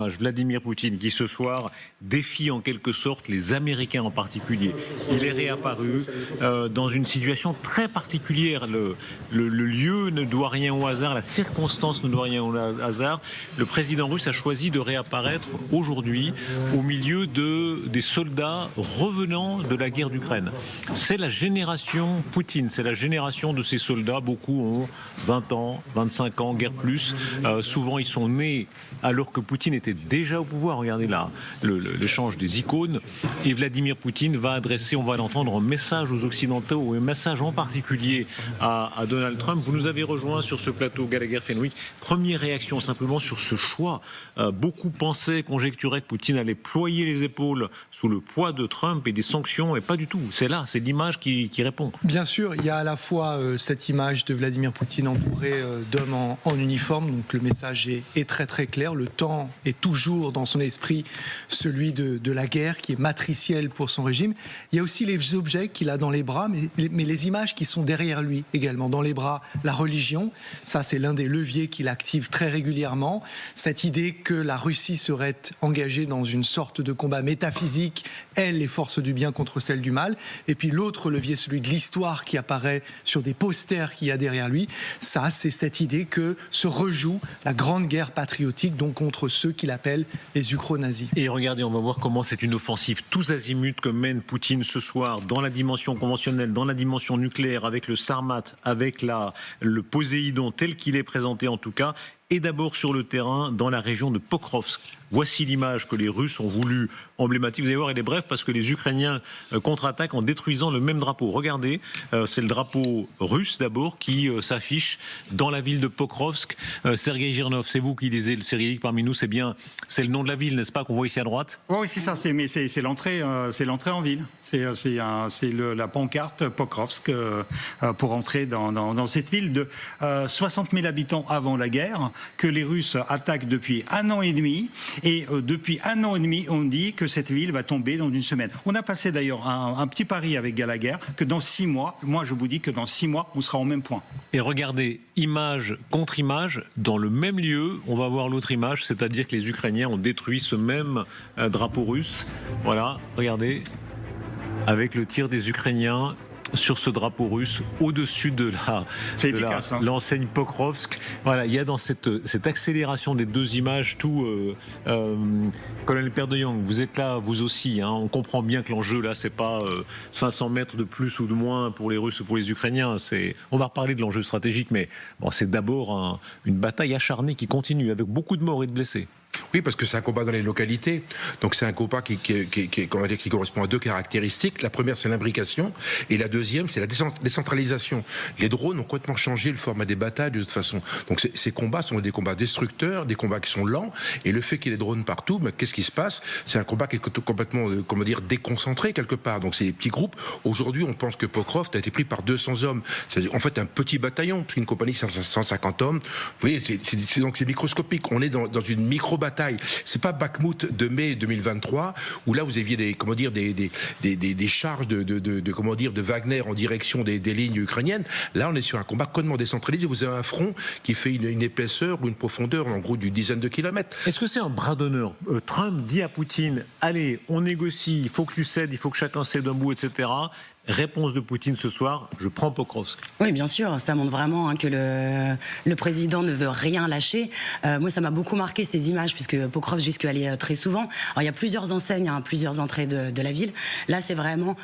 Vladimir Poutine qui ce soir défie en quelque sorte les Américains en particulier. Il est réapparu dans une situation très particulière. Le lieu ne doit rien au hasard, la circonstance ne doit rien au hasard. Le président russe a choisi de réapparaître aujourd'hui au milieu des soldats revenant de la guerre d'Ukraine. C'est la génération Poutine, c'est la génération de ces soldats. Beaucoup ont 20 ans, 25 ans, guère plus. Souvent ils sont nés alors que Poutine était déjà au pouvoir. Regardez là l'échange des icônes. Et Vladimir Poutine va adresser, on va l'entendre, un message aux Occidentaux, un message en particulier à Donald Trump. Vous nous avez rejoint sur ce plateau Gallagher-Fenwick. Première réaction simplement sur ce choix. Beaucoup pensaient, conjecturaient que Poutine allait ployer les épaules sous le poids de Trump et des sanctions, et pas du tout. C'est là, c'est l'image qui répond. Bien sûr, il y a à la fois cette image de Vladimir Poutine entouré d'hommes en uniforme, donc le message est très très clair. Le temps est toujours dans son esprit celui de la guerre qui est matricielle pour son régime. Il y a aussi les objets qu'il a dans les bras, mais les images qui sont derrière lui également. Dans les bras, la religion, ça c'est l'un des leviers qu'il active très régulièrement. Cette idée que la Russie serait engagée dans une sorte de combat métaphysique, elle, les forces du bien contre celles du mal. Et puis l'autre levier, celui de l'histoire qui apparaît sur des posters qu'il y a derrière lui. Ça, c'est cette idée que se rejoue la grande guerre patriotique, donc contre ceux qu'il appelle les ukro-nazis. Et regardez, on va voir comment c'est une offensive tous azimuts que mène Poutine ce soir dans la dimension conventionnelle, dans la dimension nucléaire, avec le Sarmat, avec le Poséidon tel qu'il est présenté en tout cas, et d'abord sur le terrain dans la région de Pokrovsk. Voici l'image que les Russes ont voulu emblématique. Vous allez voir, elle est brève parce que les Ukrainiens contre-attaquent en détruisant le même drapeau. Regardez, c'est le drapeau russe d'abord qui s'affiche dans la ville de Pokrovsk. Sergei Girnov, c'est vous qui lisez le cyrillique parmi nous, c'est le nom de la ville, n'est-ce pas, qu'on voit ici à droite? Oui, c'est ça, c'est l'entrée en ville. C'est la pancarte Pokrovsk pour entrer dans cette ville de 60 000 habitants avant la guerre, que les Russes attaquent depuis 1 an et demi. Et depuis 1 an et demi, on dit que cette ville va tomber dans une semaine. On a passé d'ailleurs un petit pari avec Gallagher, que dans 6 mois, moi je vous dis que dans 6 mois, on sera au même point. Et regardez, image contre image, dans le même lieu, on va voir l'autre image, c'est-à-dire que les Ukrainiens ont détruit ce même drapeau russe. Voilà, regardez, avec le tir des Ukrainiens sur ce drapeau russe, au-dessus de l'enseigne Pokrovsk. Voilà, il y a dans cette accélération des deux images tout... Colonel Perdeyang, vous êtes là, vous aussi. On comprend bien que l'enjeu, là, c'est pas 500 mètres de plus ou de moins pour les Russes ou pour les Ukrainiens. On va reparler de l'enjeu stratégique, mais bon, c'est d'abord une bataille acharnée qui continue, avec beaucoup de morts et de blessés. Oui, parce que c'est un combat dans les localités. Donc c'est un combat qui correspond à 2 caractéristiques. La première, c'est l'imbrication. Et la deuxième, c'est la décentralisation. Les drones ont complètement changé le format des batailles de toute façon. Donc ces combats sont des combats destructeurs, des combats qui sont lents. Et le fait qu'il y ait des drones partout, mais qu'est-ce qui se passe? C'est un combat qui est complètement, déconcentré quelque part. Donc c'est des petits groupes. Aujourd'hui, on pense que Pokrovsk a été pris par 200 hommes. C'est en fait un petit bataillon, parce qu'une compagnie, c'est 150 hommes. Vous voyez, donc c'est microscopique. On est dans une micro-bataille. C'est pas Bakhmout de mai 2023 où là vous aviez des charges de Wagner en direction des lignes ukrainiennes. Là on est sur un combat complètement décentralisé. Vous avez un front qui fait une épaisseur ou une profondeur en gros d'une dizaine de kilomètres. Est-ce que c'est un bras d'honneur? Trump dit à Poutine, allez, on négocie, il faut que tu cèdes, il faut que chacun cède un bout, etc. Réponse de Poutine ce soir, je prends Pokrovsk. Oui, bien sûr, ça montre vraiment que le président ne veut rien lâcher. Moi, ça m'a beaucoup marqué ces images, puisque Pokrovsk, j'y suis allée très souvent. Alors, il y a plusieurs enseignes, plusieurs entrées de la ville. Là, c'est vraiment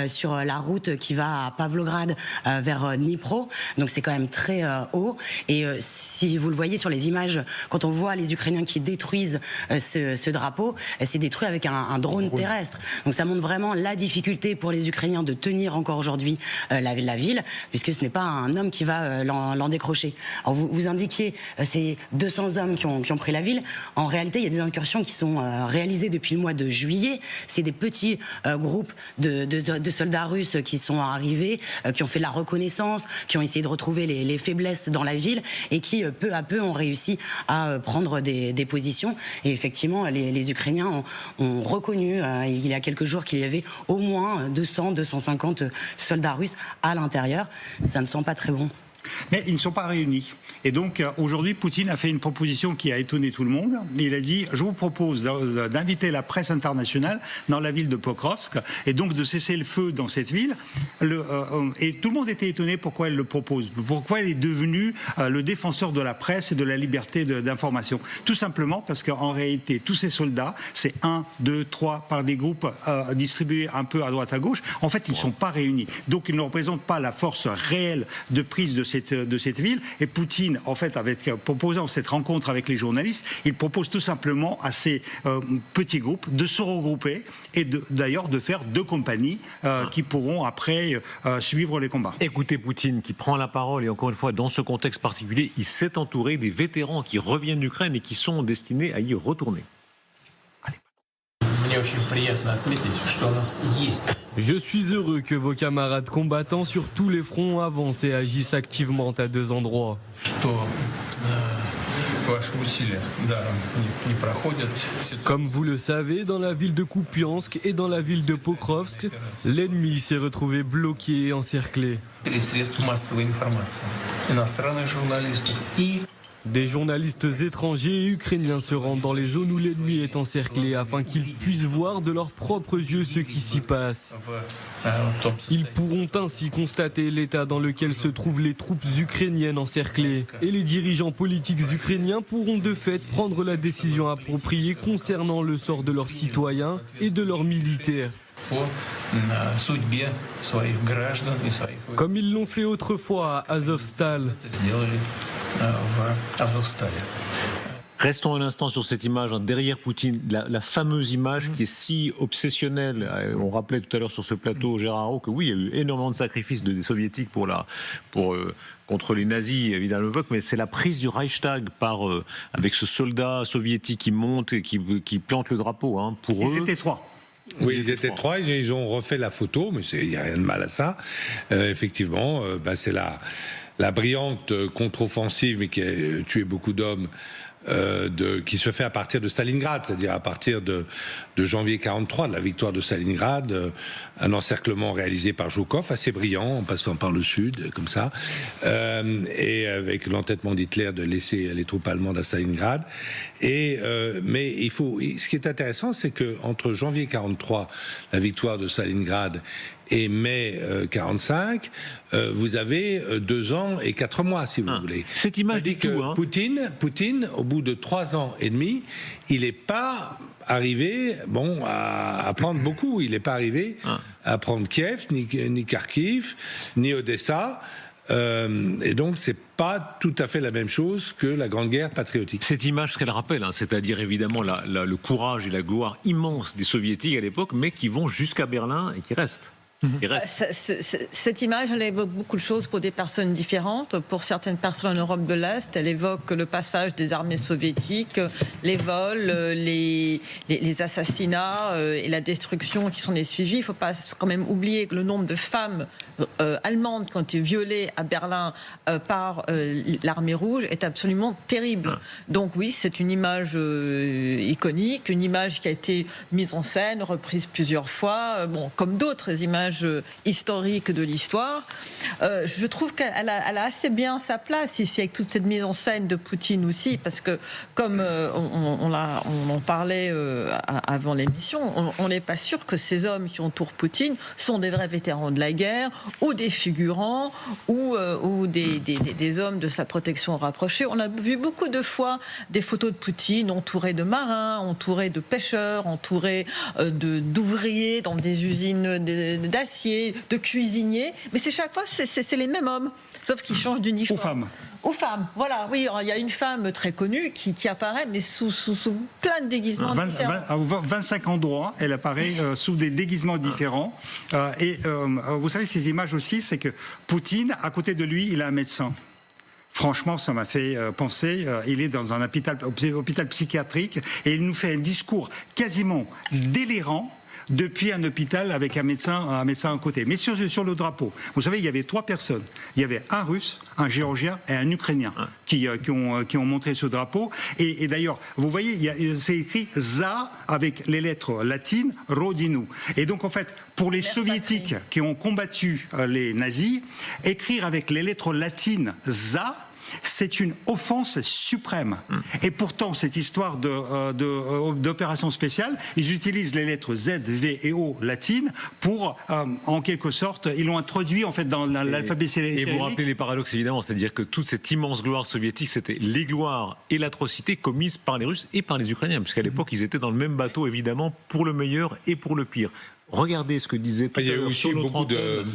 sur la route qui va à Pavlograd vers Dnipro. Donc, c'est quand même très haut. Et si vous le voyez sur les images, quand on voit les Ukrainiens qui détruisent ce drapeau, c'est détruit avec un drone terrestre. Donc, ça montre vraiment la difficulté pour les Ukrainiens de tenir encore aujourd'hui la ville, puisque ce n'est pas un homme qui va l'en décrocher. Alors vous indiquiez ces 200 hommes qui ont pris la ville. En réalité, il y a des incursions qui sont réalisées depuis le mois de juillet. C'est des petits groupes de soldats russes qui sont arrivés, qui ont fait de la reconnaissance, qui ont essayé de retrouver les faiblesses dans la ville et qui, peu à peu, ont réussi à prendre des positions. Et effectivement, les Ukrainiens ont reconnu, il y a quelques jours, qu'il y avait au moins 200, 250 soldats russes à l'intérieur. Ça ne sent pas très bon. Mais ils ne sont pas réunis. Et donc, aujourd'hui, Poutine a fait une proposition qui a étonné tout le monde. Il a dit, je vous propose d'inviter la presse internationale dans la ville de Pokrovsk et donc de cesser le feu dans cette ville. Et tout le monde était étonné pourquoi elle le propose. Pourquoi il est devenu le défenseur de la presse et de la liberté d'information. Tout simplement parce qu'en réalité, tous ces soldats, c'est 1, 2, 3 par des groupes distribués un peu à droite à gauche. En fait, ils ne sont pas réunis. Donc, ils ne représentent pas la force réelle de prise de cette ville. Et Poutine, en fait, proposant cette rencontre avec les journalistes, il propose tout simplement à ces petits groupes de se regrouper et d'ailleurs de faire 2 compagnies qui pourront après suivre les combats. Écoutez Poutine qui prend la parole et encore une fois, dans ce contexte particulier, il s'est entouré des vétérans qui reviennent d'Ukraine et qui sont destinés à y retourner. Je suis heureux que vos camarades combattants sur tous les fronts avancent et agissent activement à 2 endroits. Comme vous le savez, dans la ville de Kupiansk et dans la ville de Pokrovsk, l'ennemi s'est retrouvé bloqué et encerclé. Des journalistes étrangers et ukrainiens se rendent dans les zones où l'ennemi est encerclé afin qu'ils puissent voir de leurs propres yeux ce qui s'y passe. Ils pourront ainsi constater l'état dans lequel se trouvent les troupes ukrainiennes encerclées. Et les dirigeants politiques ukrainiens pourront de fait prendre la décision appropriée concernant le sort de leurs citoyens et de leurs militaires. Comme ils l'ont fait autrefois à Azovstal. Restons un instant sur cette image, derrière Poutine, la fameuse image qui est si obsessionnelle. On rappelait tout à l'heure sur ce plateau, Gérard Roux, que oui, il y a eu énormément de sacrifices des soviétiques contre les nazis, évidemment, mais c'est la prise du Reichstag avec ce soldat soviétique qui monte et qui plante le drapeau. Pour eux, ils étaient 3. Oui, ils étaient 3, ils ont refait la photo, mais il n'y a rien de mal à ça. Effectivement, c'est la brillante contre-offensive, mais qui a tué beaucoup d'hommes, qui se fait à partir de Stalingrad, c'est-à-dire à partir de janvier 1943, de la victoire de Stalingrad, un encerclement réalisé par Zhukov, assez brillant, en passant par le sud, comme ça, et avec l'entêtement d'Hitler de laisser les troupes allemandes à Stalingrad. Mais ce qui est intéressant, c'est que entre janvier 1943, la victoire de Stalingrad, et mai 1945, vous avez 2 ans et 4 mois, si vous voulez. Cette image dit tout. Poutine, au bout de 3 ans et demi, il n'est pas arrivé à prendre beaucoup. Il n'est pas arrivé à prendre Kiev, ni Kharkiv, ni Odessa. Et donc, c'est pas tout à fait la même chose que la Grande Guerre patriotique. Cette image, ce qu'elle rappelle, c'est-à-dire évidemment le courage et la gloire immense des Soviétiques à l'époque, mais qui vont jusqu'à Berlin et qui restent. Cette image, elle évoque beaucoup de choses pour des personnes différentes. Pour certaines personnes en Europe de l'Est, elle évoque le passage des armées soviétiques, les vols, les assassinats et la destruction qui s'en est suivie. Il ne faut pas quand même oublier que le nombre de femmes allemandes qui ont été violées à Berlin par l'armée rouge est absolument terrible. Donc oui, c'est une image iconique, une image qui a été mise en scène, reprise plusieurs fois, comme d'autres images historique de l'histoire. Je trouve qu'elle a assez bien sa place ici avec toute cette mise en scène de Poutine aussi, parce que comme on en parlait avant l'émission, on n'est pas sûr que ces hommes qui entourent Poutine sont des vrais vétérans de la guerre ou des figurants ou des hommes de sa protection rapprochée. On a vu beaucoup de fois des photos de Poutine entourés de marins, entourés de pêcheurs, entourés d'ouvriers dans des usines d'acier, de cuisiniers, mais c'est chaque fois c'est les mêmes hommes, sauf qu'ils changent d'uniforme. Aux femmes, voilà. Oui, il y a une femme très connue qui apparaît, mais sous plein de déguisements différents. À 25 endroits, elle apparaît sous des déguisements différents. Vous savez, ces images aussi, c'est que Poutine, à côté de lui, il a un médecin. Franchement, ça m'a fait penser, il est dans un hôpital psychiatrique et il nous fait un discours quasiment délirant depuis un hôpital avec un médecin à côté. Mais sur le drapeau, vous savez, il y avait 3 personnes. Il y avait un Russe, un Géorgien et un Ukrainien qui ont montré ce drapeau. Et d'ailleurs, vous voyez, c'est écrit ZA avec les lettres latines, Rodinu. Et donc, en fait, pour les soviétiques qui ont combattu les nazis, écrire avec les lettres latines ZA, c'est une offense suprême. Et pourtant, cette histoire d'opération spéciale, ils utilisent les lettres Z, V et O latines pour, en quelque sorte, ils l'ont introduit en fait dans l'alphabet cyrillique. Et vous rappelez les paradoxes, évidemment, c'est-à-dire que toute cette immense gloire soviétique, c'était les gloires et l'atrocité commises par les Russes et par les Ukrainiens, parce qu'à l'époque, ils étaient dans le même bateau, évidemment, pour le meilleur et pour le pire. Regardez ce que disait tout à l'heure. Il y a aussi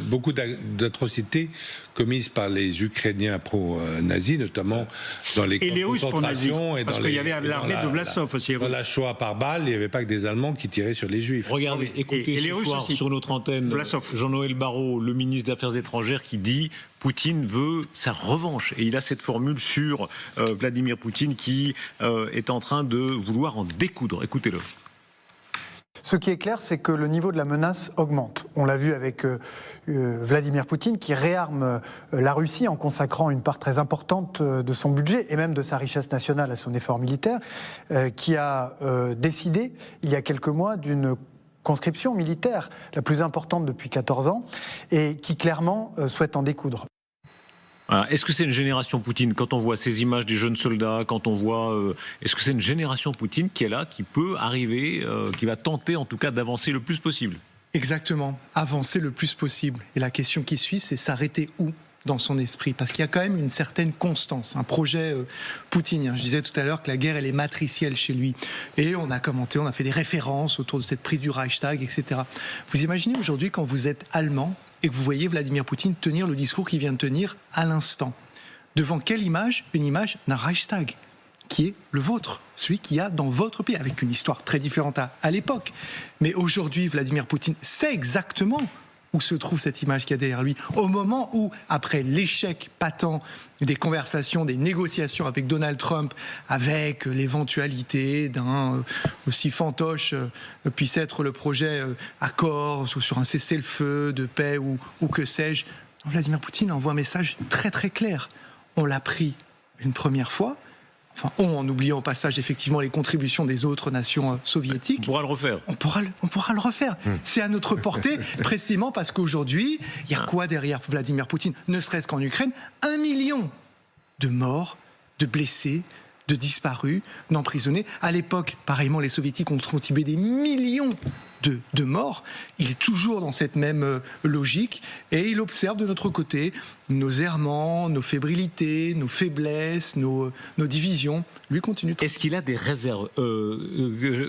beaucoup d'atrocités commises par les Ukrainiens pro-nazis, notamment dans les camps de concentration. Parce qu'il y avait l'armée de Vlasov aussi. Dans la Shoah par balle, il n'y avait pas que des Allemands qui tiraient sur les Juifs. Regardez, écoutez et ce soir aussi. Sur notre antenne, Jean-Noël Barrot, le ministre des Affaires étrangères, qui dit Poutine veut sa revanche. Et il a cette formule sur Vladimir Poutine qui est en train de vouloir en découdre. Écoutez-le. Ce qui est clair, c'est que le niveau de la menace augmente. On l'a vu avec Vladimir Poutine qui réarme la Russie en consacrant une part très importante de son budget et même de sa richesse nationale à son effort militaire, qui a décidé il y a quelques mois d'une conscription militaire la plus importante depuis 14 ans et qui clairement souhaite en découdre. Alors, est-ce que c'est une génération Poutine? Quand on voit ces images des jeunes soldats, quand on voit... est-ce que c'est une génération Poutine qui est là, qui peut arriver, qui va tenter en tout cas d'avancer le plus possible? Exactement, avancer le plus possible. Et la question qui suit, c'est s'arrêter où dans son esprit? Parce qu'il y a quand même une certaine constance, un projet poutinien. Je disais tout à l'heure que la guerre, elle est matricielle chez lui. Et on a commenté, on a fait des références autour de cette prise du Reichstag, etc. Vous imaginez aujourd'hui quand vous êtes allemand et que vous voyez Vladimir Poutine tenir le discours qu'il vient de tenir à l'instant. Devant quelle image? Une image d'un Reichstag, qui est le vôtre, celui qu'il y a dans votre pays, avec une histoire très différente à l'époque. Mais aujourd'hui, Vladimir Poutine sait exactement où se trouve cette image qu'il y a derrière lui, au moment où, après l'échec patent des conversations, des négociations avec Donald Trump, avec l'éventualité d'un aussi fantoche puisse être le projet accord sur un cessez-le-feu de paix ou que sais-je, Vladimir Poutine envoie un message très très clair. On l'a pris une première fois, enfin en oubliant au passage effectivement les contributions des autres nations soviétiques. On pourra le refaire. On pourra le refaire. C'est à notre portée, précisément parce qu'aujourd'hui, il y a quoi derrière Vladimir Poutine? Ne serait-ce qu'en Ukraine, 1 million de morts, de blessés, de disparus, d'emprisonnés. À l'époque, pareillement, les soviétiques ont contribué des millions de morts. Il est toujours dans cette même logique et il observe de notre côté nos errements, nos fébrilités, nos faiblesses, nos divisions. Lui continue. Est-ce qu'il a des réserves,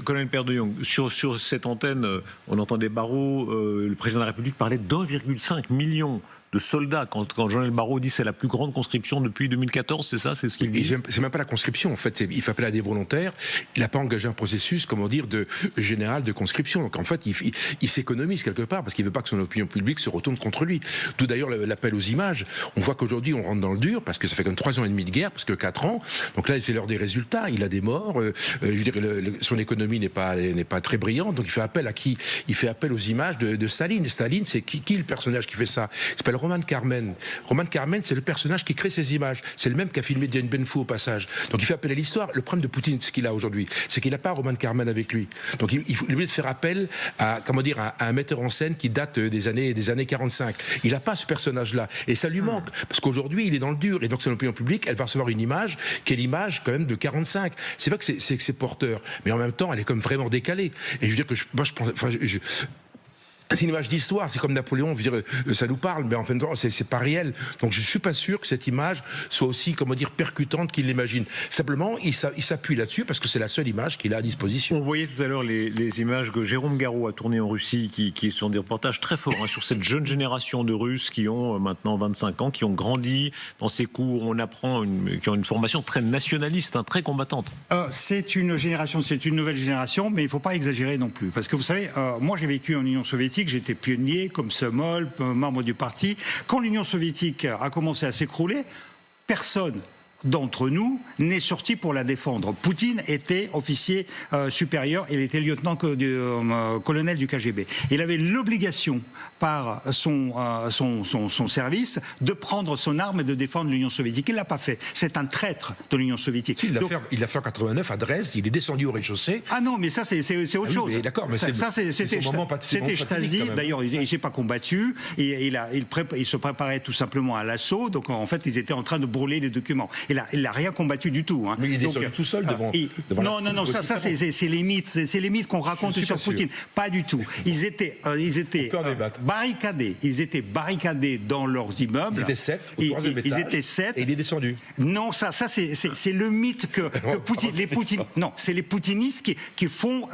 Colonel Père de Jong, sur cette antenne, on entendait Barrot, le président de la République parlait d'1,5 million de soldats. Quand Jean-Noël Barrot dit c'est la plus grande conscription depuis 2014, c'est ça, c'est ce qu'il dit. C'est même pas la conscription, en fait. Il fait appel à des volontaires. Il n'a pas engagé un processus, comment dire, de général de conscription. Donc en fait, il s'économise quelque part parce qu'il veut pas que son opinion publique se retourne contre lui. D'où d'ailleurs l'appel aux images. On voit qu'aujourd'hui on rentre dans le dur parce que ça fait comme 3 ans et demi de guerre, parce que 4 ans. Donc là, c'est l'heure des résultats. Il a des morts. Je veux dire, son économie n'est pas très brillante. Donc il fait appel à qui? Il fait appel aux images de Staline. Et Staline, c'est qui le personnage qui fait ça? Il s'appelle Roman Carmen. Roman Carmen, c'est le personnage qui crée ces images. C'est le même qui a filmé Dien Bien Phu au passage. Donc il fait appel à l'histoire. Le problème de Poutine, ce qu'il a aujourd'hui, c'est qu'il n'a pas Roman Carmen avec lui. Donc il est obligé de faire appel à, à un metteur en scène qui date des années 45. Il n'a pas ce personnage-là. Et ça lui manque. Parce qu'aujourd'hui, il est dans le dur. Et donc son opinion publique, elle va recevoir une image qui est l'image quand même de 45. C'est vrai que c'est porteur. Mais en même temps, elle est comme vraiment décalée. Et je veux dire que c'est une image d'histoire, c'est comme Napoléon, ça nous parle, mais en fin de temps, c'est pas réel. Donc je suis pas sûr que cette image soit aussi, percutante qu'il l'imagine. Simplement, il s'appuie là-dessus parce que c'est la seule image qu'il a à disposition. On voyait tout à l'heure les images que Jérôme Garraud a tournées en Russie, qui sont des reportages très forts sur cette jeune génération de Russes qui ont maintenant 25 ans, qui ont grandi dans ces cours, on apprend, qui ont une formation très nationaliste, très combattante. C'est une nouvelle génération, mais il ne faut pas exagérer non plus. Parce que vous savez, moi j'ai vécu en Union soviétique, j'étais pionnier, comme Somol, membre du parti. Quand l'Union soviétique a commencé à s'écrouler, personne d'entre nous n'est sorti pour la défendre. Poutine était officier supérieur, il était colonel du KGB. Il avait l'obligation par son service de prendre son arme et de défendre l'Union soviétique. Il ne l'a pas fait. C'est un traître de l'Union soviétique. Il l'a fait en 89 à Dresde, il est descendu au rez-de-chaussée. Ah non, mais ça c'est autre chose. Mais d'accord, mais c'était Stasi. D'ailleurs, il s'est pas combattu. Il se préparait tout simplement à l'assaut. Donc en fait, ils étaient en train de brûler les documents. Il n'a rien combattu du tout. Hein. Mais il est descendu tout seul devant. Non, ça c'est les mythes. C'est les mythes qu'on raconte sur Poutine. Pas du tout. Ils étaient barricadés. Ils étaient barricadés dans leurs immeubles. Ils étaient 7. Ils étaient 7. Et il est descendu. Non, ça c'est le mythe que Poutine. Non, c'est les poutinistes qui font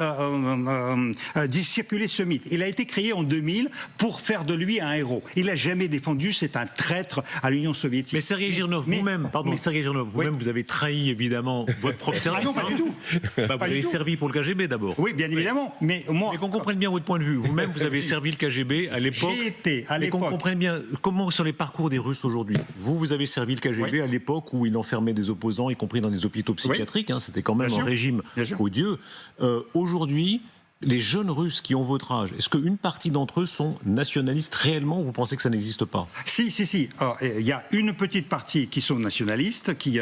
circuler ce mythe. Il a été créé en 2000 pour faire de lui un héros. Il n'a jamais défendu, c'est un traître à l'Union soviétique. Mais Sergei Girnov, vous-même, vous avez trahi évidemment votre propre service. Ah non, pas du tout. Vous avez servi pour le KGB d'abord. Oui, bien évidemment. Mais qu'on comprenne bien votre point de vue. Vous-même, vous avez servi le KGB à l'époque. J'y étais à l'époque. Mais qu'on comprenne bien comment sur les parcours des Russes aujourd'hui. Vous avez servi le KGB à l'époque où il enfermait des opposants, y compris dans des hôpitaux psychiatriques. Hein, c'était quand même un régime odieux. Aujourd'hui, les jeunes Russes qui ont votre âge, est-ce qu'une partie d'entre eux sont nationalistes réellement, ou vous pensez que ça n'existe pas? Si. Il y a une petite partie qui sont nationalistes, qui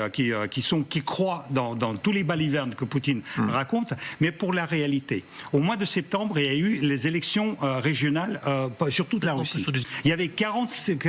croient dans tous les balivernes que Poutine raconte, mais pour la réalité. Au mois de septembre, il y a eu les élections régionales sur toute la Russie. Il y avait 46 000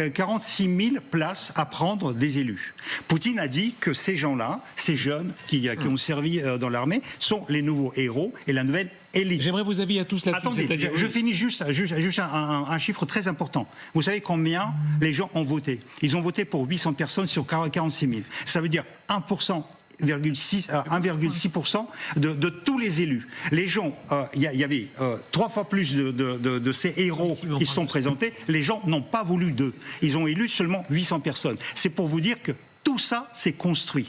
places à prendre des élus. Poutine a dit que ces gens-là, ces jeunes qui ont servi dans l'armée, sont les nouveaux héros et la nouvelle élite. J'aimerais vos avis à tous là-dessus. Attendez, je finis juste un chiffre très important. Vous savez combien les gens ont voté? Ils ont voté pour 800 personnes sur 46 000. Ça veut dire 1,6% de tous les élus. Les gens, il y avait 3 fois plus de ces héros qui se sont présentés. Les gens n'ont pas voulu d'eux. Ils ont élu seulement 800 personnes. C'est pour vous dire que tout ça, c'est construit.